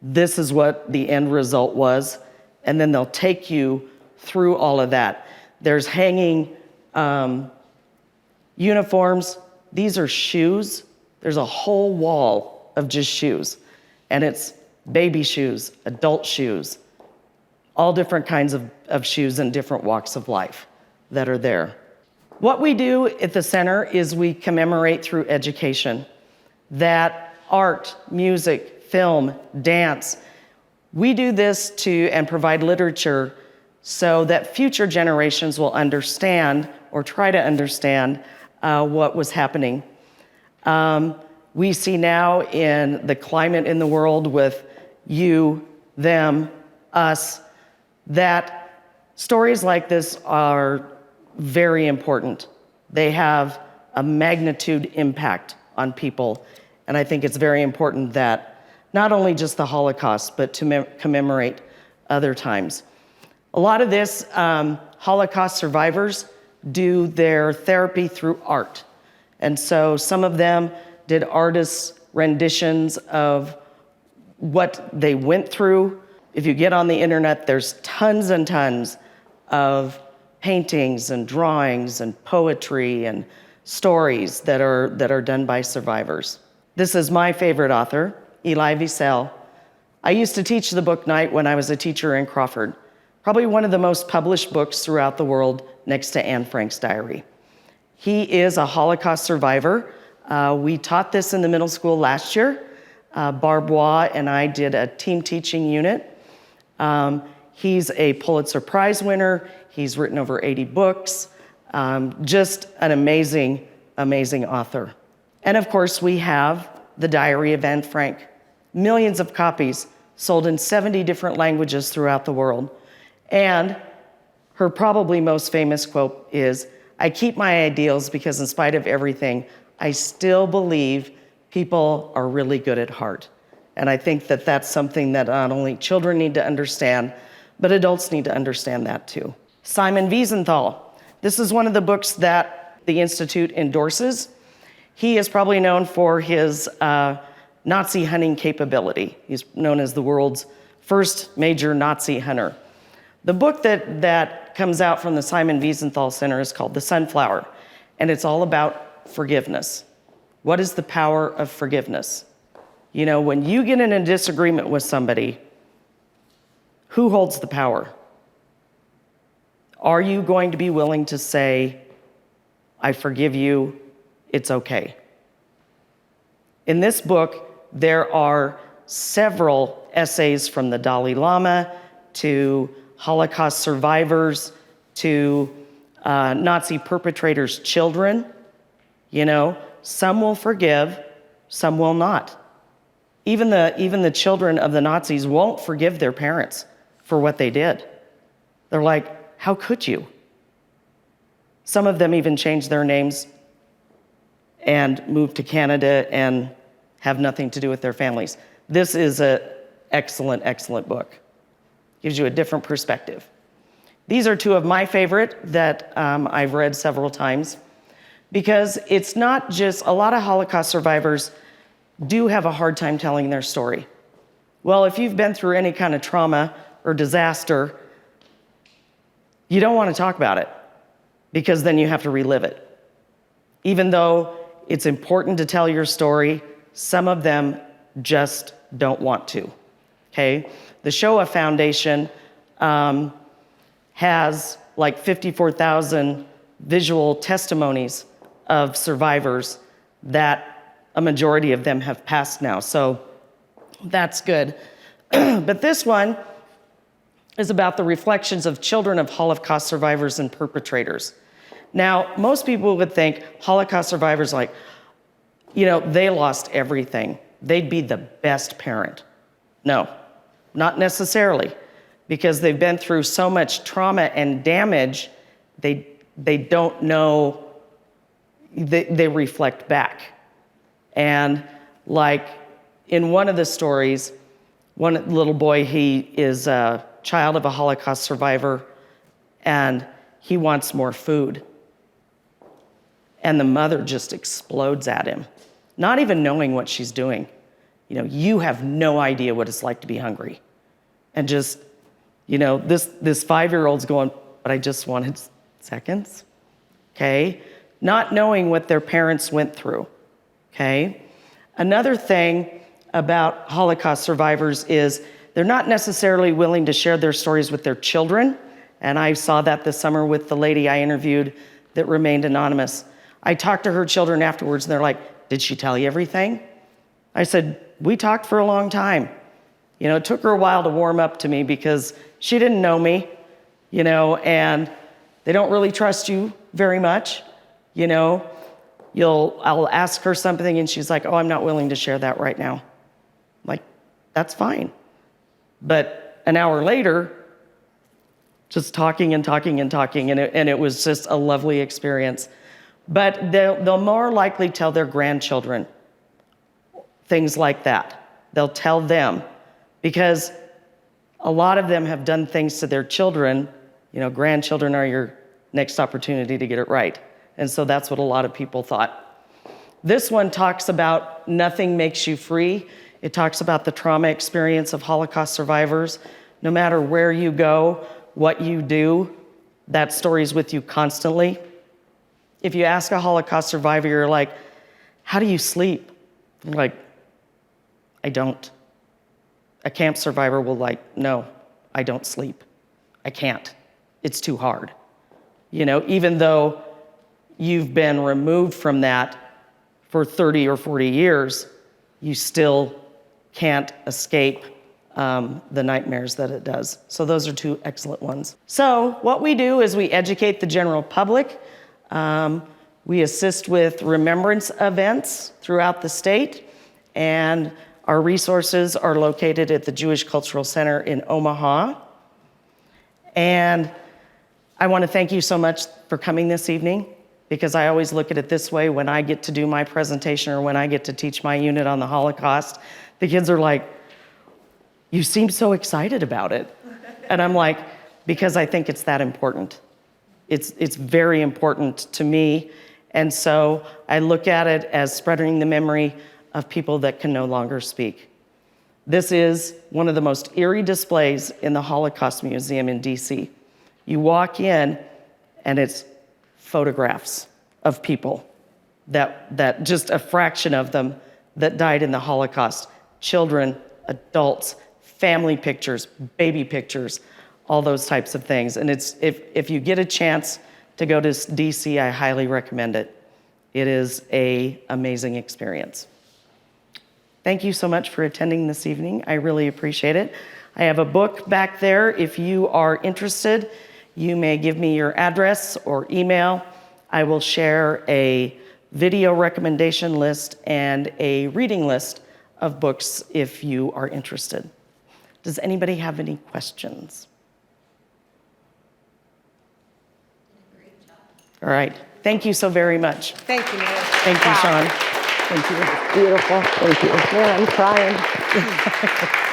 this is what the end result was, and then they'll take you through all of that. There's hanging uniforms. These are shoes. There's a whole wall of just shoes. And it's baby shoes, adult shoes, all different kinds of shoes in different walks of life that are there. What we do at the center is we commemorate through education that art, music, film, dance. We do this and provide literature so that future generations will understand or try to understand what was happening. We see now in the climate in the world with you, them, us, that stories like this are very important. They have a magnitude impact on people. And I think it's very important that not only just the Holocaust, but to commemorate other times. A lot of this, Holocaust survivors do their therapy through art. And so some of them did artists' renditions of what they went through. If you get on the internet, there's tons and tons of paintings and drawings and poetry and stories that are done by survivors. This is my favorite author, Elie Wiesel. I used to teach the book night when I was a teacher in Crawford. Probably one of the most published books throughout the world, next to Anne Frank's diary. He is a Holocaust survivor. We taught this in the middle school last year. Barb Waugh and I did a team teaching unit. He's a Pulitzer Prize winner. He's written over 80 books. Just an amazing, amazing author. And of course, we have the Diary of Anne Frank. Millions of copies sold in 70 different languages throughout the world. And her probably most famous quote is, "I keep my ideals because in spite of everything, I still believe people are really good at heart." And I think that that's something that not only children need to understand, but adults need to understand that too. Simon Wiesenthal. This is one of the books that the Institute endorses. He is probably known for his Nazi hunting capability. He's known as the world's first major Nazi hunter. The book that comes out from the Simon Wiesenthal Center is called The Sunflower, and it's all about forgiveness. What is the power of forgiveness? You know, when you get in a disagreement with somebody, who holds the power? Are you going to be willing to say, "I forgive you, it's okay"? In this book, there are several essays from the Dalai Lama to Holocaust survivors to Nazi perpetrators' children. You know, some will forgive, some will not. Even the children of the Nazis won't forgive their parents for what they did. They're like, "How could you?" Some of them even changed their names and moved to Canada and have nothing to do with their families. This is an excellent, excellent book. Gives you a different perspective. These are two of my favorite that I've read several times, because it's not just, a lot of Holocaust survivors do have a hard time telling their story. Well, if you've been through any kind of trauma or disaster, you don't want to talk about it, because then you have to relive it. Even though it's important to tell your story, some of them just don't want to, okay? The Shoah Foundation has like 54,000 visual testimonies of survivors that a majority of them have passed now, so that's good. But this one is about the reflections of children of Holocaust survivors and perpetrators. Now, most people would think Holocaust survivors, like, you know, they lost everything. They'd be the best parent. No, not necessarily, because they've been through so much trauma and damage, they don't know, they reflect back. And like in one of the stories, one little boy, he is a child of a Holocaust survivor, and he wants more food. And the mother just explodes at him, not even knowing what she's doing. You know, you have no idea what it's like to be hungry. And just, you know, this 5-year-old's going, "But I just wanted seconds," okay? Not knowing what their parents went through, okay? Another thing about Holocaust survivors is they're not necessarily willing to share their stories with their children. And I saw that this summer with the lady I interviewed that remained anonymous. I talked to her children afterwards, and they're like, "Did she tell you everything?" I said, we talked for a long time. You know, it took her a while to warm up to me because she didn't know me, you know, and they don't really trust you very much, you know. I'll ask her something and she's like, oh, I'm not willing to share that right now. I'm like, that's fine. But an hour later, just talking and talking and talking, and it was just a lovely experience. But they'll more likely tell their grandchildren things like that. They'll tell them, because a lot of them have done things to their children. You know, grandchildren are your next opportunity to get it right. And so that's what a lot of people thought. This one talks about nothing makes you free. It talks about the trauma experience of Holocaust survivors. No matter where you go, what you do, that story's with you constantly. If you ask a Holocaust survivor, you're like, how do you sleep? They're like, I don't. A camp survivor will like, no, I don't sleep. I can't. It's too hard. You know, even though you've been removed from that for 30 or 40 years, you still can't escape the nightmares that it does. So those are two excellent ones. So what we do is we educate the general public. We assist with remembrance events throughout the state, and our resources are located at the Jewish Cultural Center in Omaha. And I want to thank you so much for coming this evening, because I always look at it this way: when I get to do my presentation or when I get to teach my unit on the Holocaust, the kids are like, you seem so excited about it. And I'm like, because I think it's that important. It's very important to me. And so I look at it as spreading the memory of people that can no longer speak. This is one of the most eerie displays in the Holocaust Museum in DC. You walk in and it's photographs of people that just a fraction of them that died in the Holocaust. Children, adults, family pictures, baby pictures, all those types of things. And it's if you get a chance to go to DC, I highly recommend it. It is an amazing experience. Thank you so much for attending this evening. I really appreciate it. I have a book back there. If you are interested, you may give me your address or email. I will share a video recommendation list and a reading list of books if you are interested. Does anybody have any questions? Great job. All right. Thank you so very much. Thank you, Mary. Thank you, Wow. Shawn. Thank you. Beautiful. Thank you. Man, I'm crying.